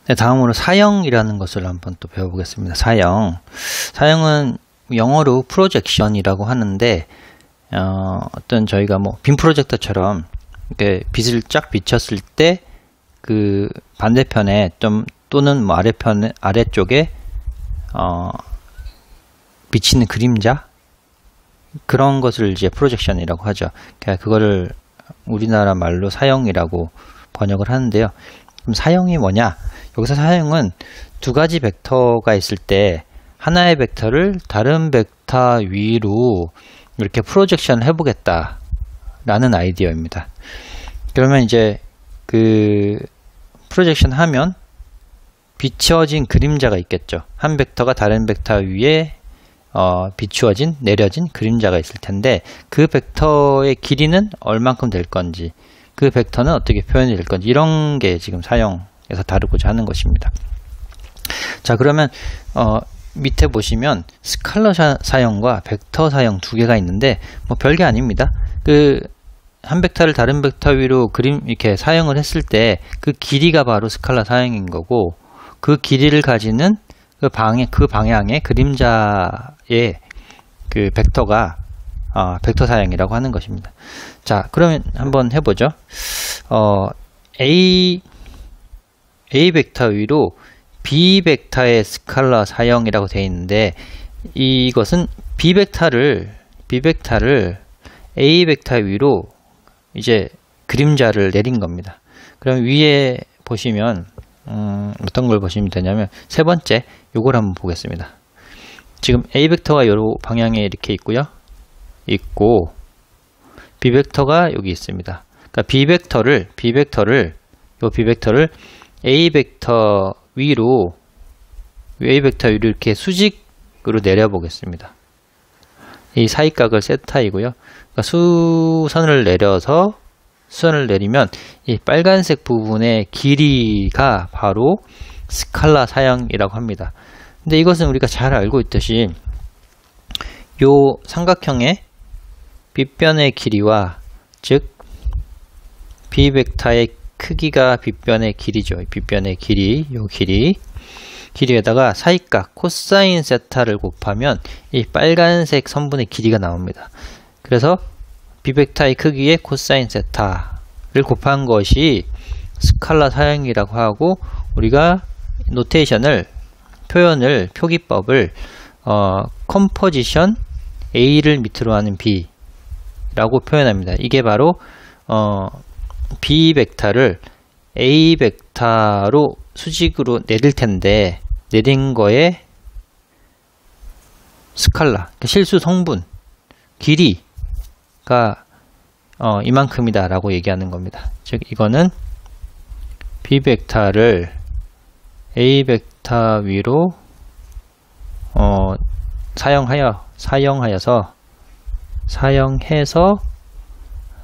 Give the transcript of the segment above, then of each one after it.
네, 다음으로 사형이라는 것을 한번 또 배워보겠습니다. 사형은 영어로 프로젝션이라고 하는데, 어떤 저희가 뭐 빔 프로젝터처럼 이렇게 빛을 쫙 비쳤을 때 그 반대편에 또는 뭐 아래쪽에 비치는 그림자, 그런 것을 이제 프로젝션이라고 하죠. 그러니까 그거를 우리나라 말로 사형이라고 번역을 하는데요. 그럼 사형이 뭐냐? 여기서 사형은 두 가지 벡터가 있을 때 하나의 벡터를 다른 벡터 위로 이렇게 프로젝션 해보겠다 라는 아이디어입니다. 그러면 이제 그 프로젝션 하면 비춰진 그림자가 있겠죠. 한 벡터가 다른 벡터 위에 내려진 그림자가 있을 텐데, 그 벡터의 길이는 얼만큼 될 건지, 그 벡터는 어떻게 표현이 될 건지, 이런 게 지금 사형에서 다루고자 하는 것입니다. 자, 그러면 밑에 보시면 스칼라 사형과 벡터 사형 두 개가 있는데, 뭐 별게 아닙니다. 그 한 벡터를 다른 벡터 위로 이렇게 사형을 했을 때 그 길이가 바로 스칼라 사형인 거고, 그 길이를 가지는 그 방향의 그림자의 그 벡터가 벡터 사형이라고 하는 것입니다. 자, 그러면 한번 해보죠. A 벡터 위로 B 벡터의 스칼라 사형이라고 되어 있는데, 이것은 B 벡터를 A 벡터 위로 이제 그림자를 내린 겁니다. 그럼 위에 보시면 어떤 걸 보시면 되냐면, 세 번째 요걸 한번 보겠습니다. 지금 A 벡터가 요 방향에 이렇게 있고 B 벡터가 여기 있습니다. 그러니까 B 벡터를 A 벡터 위로 이렇게 수직으로 내려 보겠습니다. 이 사이각을 세타이고요. 그러니까 수선을 내리면 이 빨간색 부분의 길이가 바로 스칼라 사형이라고 합니다. 근데 이것은 우리가 잘 알고 있듯이 요 삼각형의 빗변의 길이와, 즉 B 벡터의 크기가 빗변의 길이죠. 빗변의 길이, 요 길이에다가 사이각 코사인 세타를 곱하면 이 빨간색 선분의 길이가 나옵니다. 그래서 B 벡터의 크기에 코사인 세타를 곱한 것이 스칼라 사형이라고 하고, 우리가 표기법을 컴포지션 A를 밑으로 하는 B라고 표현합니다. 이게 바로 B 벡터를 A 벡터로 수직으로 내릴 텐데, 내린 거에 스칼라, 실수 성분, 길이가 이만큼이다 라고 얘기하는 겁니다. 즉 이거는 B 벡터를 A 벡터 위로 사형해서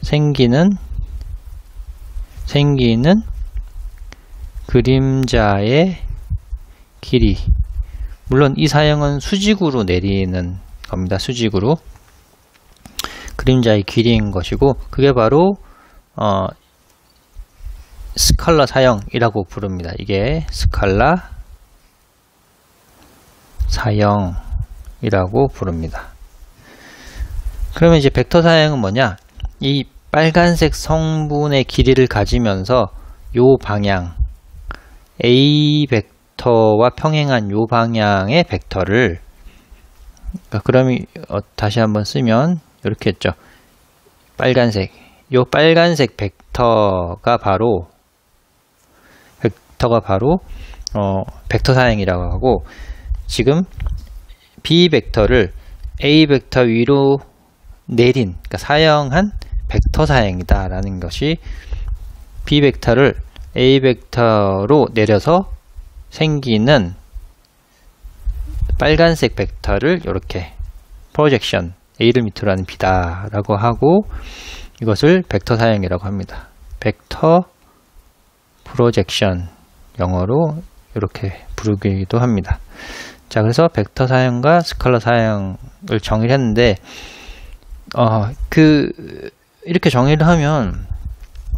생기는 그림자의 길이. 물론 이 사형은 수직으로 내리는 겁니다. 수직으로 그림자의 길이인 것이고, 그게 바로 스칼라 사형이라고 부릅니다. 이게 스칼라 사형이라고 부릅니다. 그러면 이제 벡터 사형은 뭐냐? 이 빨간색 성분의 길이를 가지면서 요 방향, A 벡터와 평행한 요 방향의 벡터를, 그러면 다시 한번 쓰면 이렇게 했죠. 요 빨간색 벡터가 바로 벡터 사형이라고 하고, 지금 B 벡터를 A 벡터 위로 내린, 그러니까 사형한 벡터 사형이다 라는 것이, B 벡터를 A 벡터로 내려서 생기는 빨간색 벡터를 이렇게 프로젝션, A를 밑으로 하는 B다 라고 하고, 이것을 벡터 사형이라고 합니다. 벡터 프로젝션, 영어로 이렇게 부르기도 합니다. 자, 그래서 벡터 사형과 스칼라 사형을 정의를 했는데, 이렇게 정의를 하면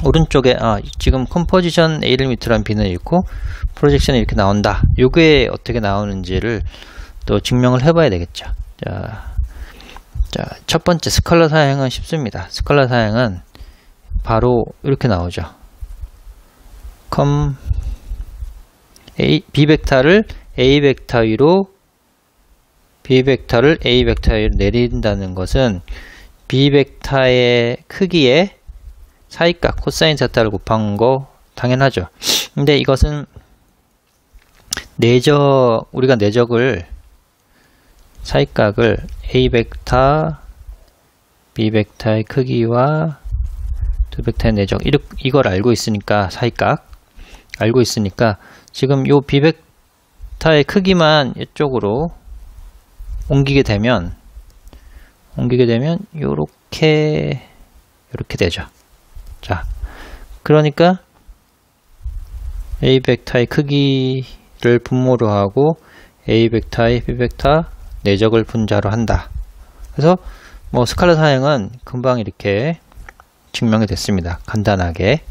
오른쪽에 지금 컴포지션 A를 밑으로 한 B는 있고 프로젝션이 이렇게 나온다. 요게 어떻게 나오는지를 또 증명을 해봐야 되겠죠. 자, 첫 번째 스칼라 사양은 쉽습니다. 스칼라 사양은 바로 이렇게 나오죠. B 벡터를 A 벡터 위로 B 벡터를 A 벡터 위로 내린다는 것은 B 벡터의 크기에 사이값 코사인 세타를 곱한 거 당연하죠. 근데 이것은 우리가 내적을 사이각을 A 벡터 B 벡터의 크기와 두 벡터의 내적 이걸 알고 있으니까 사이각 알고 있으니까 지금 요 B 벡터의 크기만 이쪽으로 옮기게 되면 요렇게 되죠. 자, 그러니까 A 벡터의 크기를 분모로 하고 A 벡터의 B 벡터 내적을 분자로 한다. 그래서 뭐 스칼라 사양은 금방 이렇게 증명이 됐습니다. 간단하게.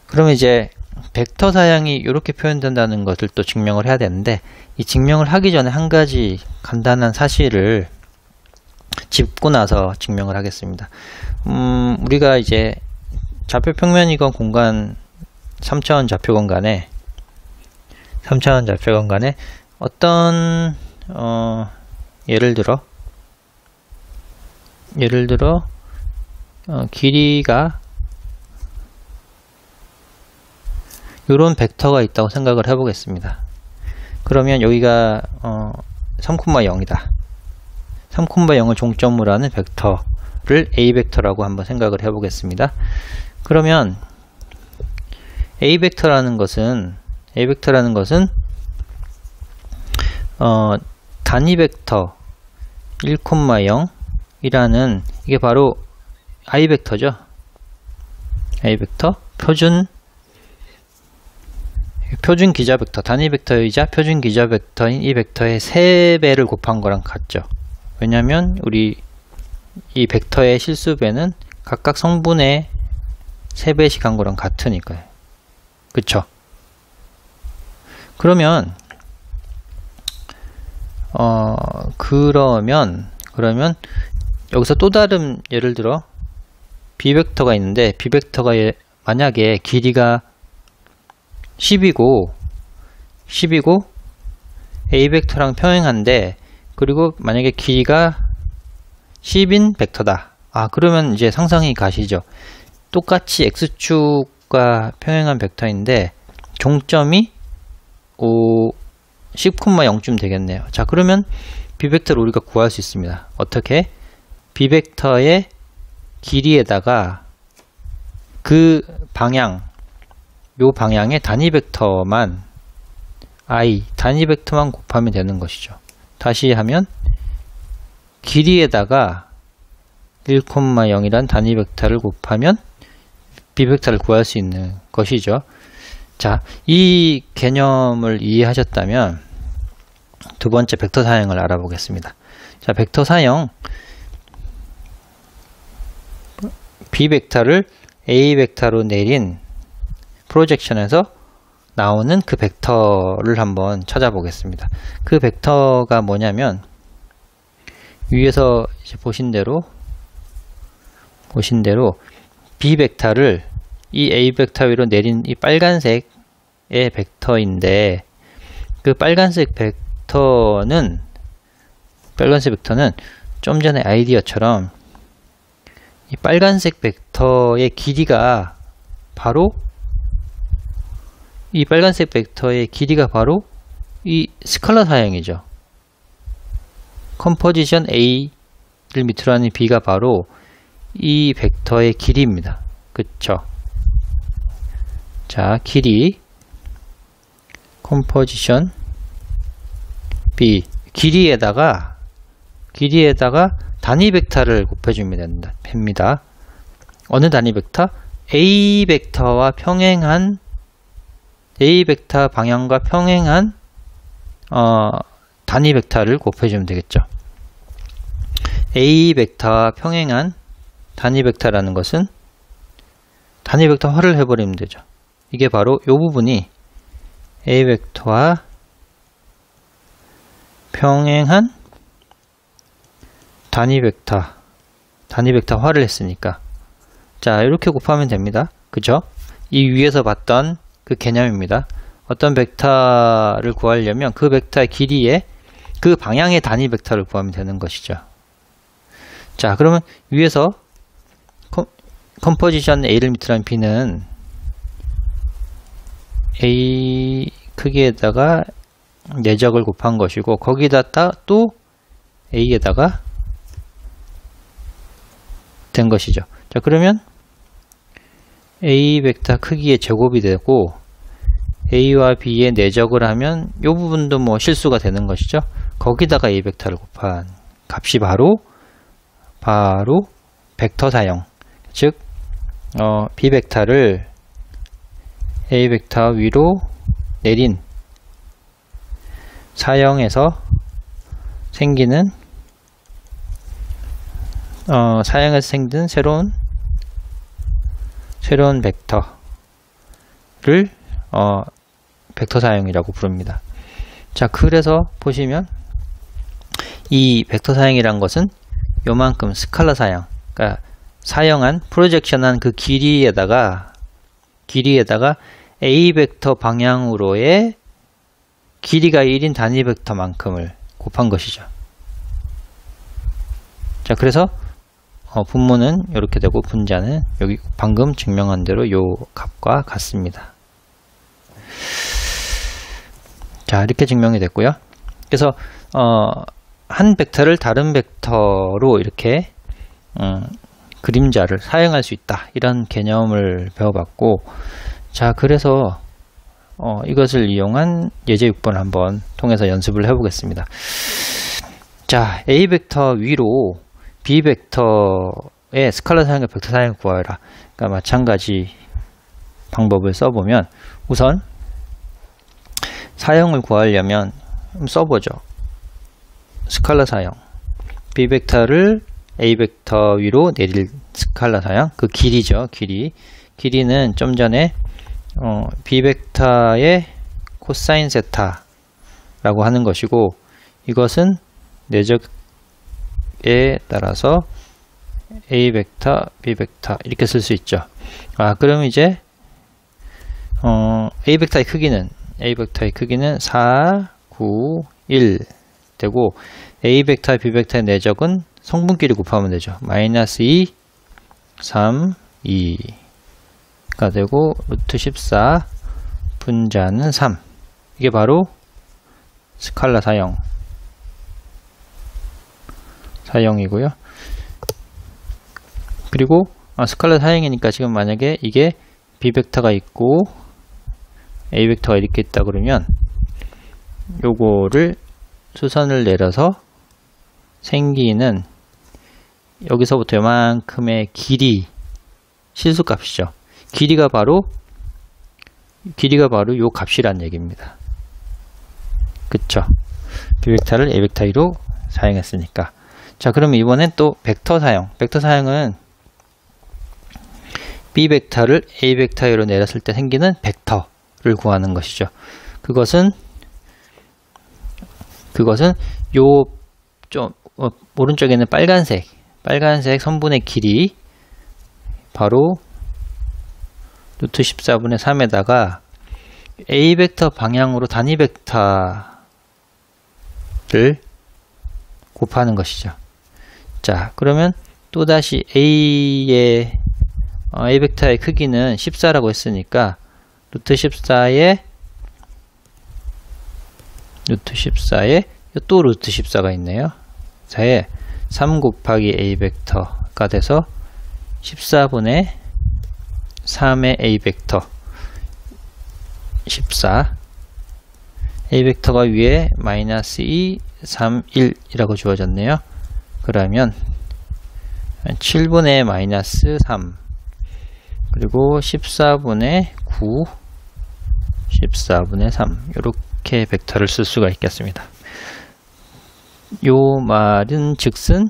그러면 이제 벡터 사양이 이렇게 표현된다는 것을 또 증명을 해야 되는데, 이 증명을 하기 전에 한 가지 간단한 사실을 짚고 나서 증명을 하겠습니다. 우리가 이제 좌표 평면이건 공간 3차원 좌표 공간에 어떤 예를 들어 길이가 요런 벡터가 있다고 생각을 해 보겠습니다. 그러면 여기가 3,0이다. 3,0을 종점으로 하는 벡터를 A 벡터라고 한번 생각을 해 보겠습니다. 그러면 A 벡터라는 것은 단위 벡터 1,0 이라는 이게 바로 I 벡터죠. I 벡터 표준 기자 벡터, 단위 벡터이자 표준 기자 벡터인 이 벡터의 3배를 곱한 거랑 같죠. 왜냐면 우리 이 벡터의 실수배는 각각 성분의 3배씩 한 거랑 같으니까요. 그쵸? 그러면 여기서 또 다른 예를 들어 B 벡터가 있는데, B 벡터가 만약에 길이가 10이고 A 벡터랑 평행한데, 그리고 만약에 길이가 10인 벡터다. 그러면 이제 상상이 가시죠. 똑같이 X축과 평행한 벡터인데 종점이 10,0쯤 되겠네요. 자, 그러면 B 벡터를 우리가 구할 수 있습니다. 어떻게? B 벡터의 길이에다가 그 방향, 요 방향의 단위 벡터만 단위 벡터만 곱하면 되는 것이죠. 다시 하면 길이에다가 1,0이란 단위 벡터를 곱하면 B 벡터를 구할 수 있는 것이죠. 자, 이 개념을 이해하셨다면 두 번째 벡터 사형을 알아보겠습니다. 자, 벡터 사형, B 벡터를 A 벡터로 내린 프로젝션에서 나오는 그 벡터를 한번 찾아보겠습니다. 그 벡터가 뭐냐면 위에서 이제 보신 대로 B 벡터를 이 A 벡터 위로 내린 이 빨간색의 벡터인데, 그 빨간색 벡터는 좀 전에 아이디어처럼 이 빨간색 벡터의 길이가 바로 이 스칼라 사형이죠. 컴포지션 A를 밑으로 하는 B가 바로 이 벡터의 길이입니다. 그쵸? 자, 컴포지션 B, 길이에다가 단위 벡터를 곱해주면 됩니다. 어느 단위 벡터? A 벡터 방향과 평행한 단위 벡터를 곱해주면 되겠죠. A 벡터와 평행한 단위 벡터라는 것은 단위 벡터화를 해버리면 되죠. 이게 바로 이 부분이 A 벡터와 평행한 단위 벡터화를 했으니까 자 이렇게 곱하면 됩니다. 그죠? 이 위에서 봤던 그 개념입니다. 어떤 벡터를 구하려면 그 벡터의 길이에 그 방향의 단위 벡터를 구하면 되는 것이죠. 자 그러면 위에서 컴포지션 A를 밑으로 한 B는 A 크기에다가 내적을 곱한 것이고 거기다 또 A에다가 된 것이죠. 자 그러면 A 벡터 크기의 제곱이 되고 A와 B의 내적을 하면 이 부분도 뭐 실수가 되는 것이죠. 거기다가 A 벡터를 곱한 값이 바로 벡터 사용, 즉 B 벡터를 A 벡터 위로 내린 사형에서 생기는 새로운 벡터를 벡터 사형이라고 부릅니다. 자, 그래서 보시면 이 벡터 사형이란 것은 요만큼 스칼라 사형, 그러니까 사형한 프로젝션한 그 길이에다가 A 벡터 방향으로의 길이가 1인 단위 벡터만큼을 곱한 것이죠. 자, 그래서 분모는 이렇게 되고 분자는 여기 방금 증명한 대로 요 값과 같습니다. 자, 이렇게 증명이 됐고요. 그래서 한 벡터를 다른 벡터로 이렇게 그림자를 사용할 수 있다, 이런 개념을 배워봤고, 자 그래서 이것을 이용한 예제 6번을 한번 통해서 연습을 해보겠습니다. 자, A 벡터 위로 B 벡터의 스칼라 사형과 벡터 사형을 구하여라. 그러니까 마찬가지 방법을 써보면 우선 사형을 구하려면 써보죠. 스칼라 사형, B 벡터를 A 벡터 위로 내릴 스칼라 사형, 그 길이죠. 길이는 좀 전에 B 벡터의 코사인 세타라고 하는 것이고, 이것은 내적에 따라서 A 벡터, B 벡터 이렇게 쓸 수 있죠. 그럼 이제 A 벡터의 크기는 4, 9, 1 되고, A 벡터, B 벡터의 내적은 성분끼리 곱하면 되죠. 마이너스 2, 3, 2가 되고 루트 14 분자는 3. 이게 바로 스칼라 사형이고요. 그리고 스칼라 사형이니까 지금 만약에 이게 B 벡터가 있고 A 벡터가 이렇게 있다 그러면 요거를 수선을 내려서 생기는 여기서부터 요만큼의 길이 실수값이죠. 길이가 바로 요 값이란 얘기입니다. 그쵸? B 벡터를 A 벡터 위로 사용했으니까. 자, 그러면 이번엔 또 벡터 사용은 B 벡터를 A 벡터 위로 내렸을 때 생기는 벡터를 구하는 것이죠. 그것은 요 좀 오른쪽에는 빨간색 선분의 길이 바로 루트 14분의 3에다가 A 벡터 방향으로 단위 벡터를 곱하는 것이죠. 자, 그러면 또다시 A 벡터의 크기는 14라고 했으니까 루트 14에 또 루트 14가 있네요. 4에 3 곱하기 A 벡터가 돼서 14분의 3의 A 벡터 14, A 벡터가 위에 마이너스 2, 3, 1이라고 주어졌네요. 그러면 7분의 마이너스 3 그리고 14분의 9, 14분의 3 이렇게 벡터를 쓸 수가 있겠습니다. 요 말인 즉슨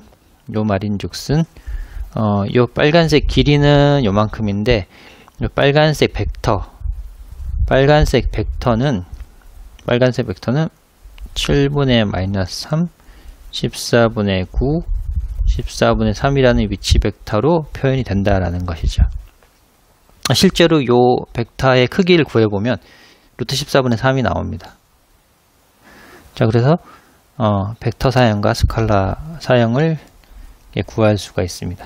요 빨간색 길이는 요만큼인데 이 빨간색 벡터는 7분의 마이너스 3, 14분의 9, 14분의 3이라는 위치 벡터로 표현이 된다라는 것이죠. 실제로 이 벡터의 크기를 구해보면 루트 14분의 3이 나옵니다. 자, 그래서 벡터 사형과 스칼라 사형을 구할 수가 있습니다.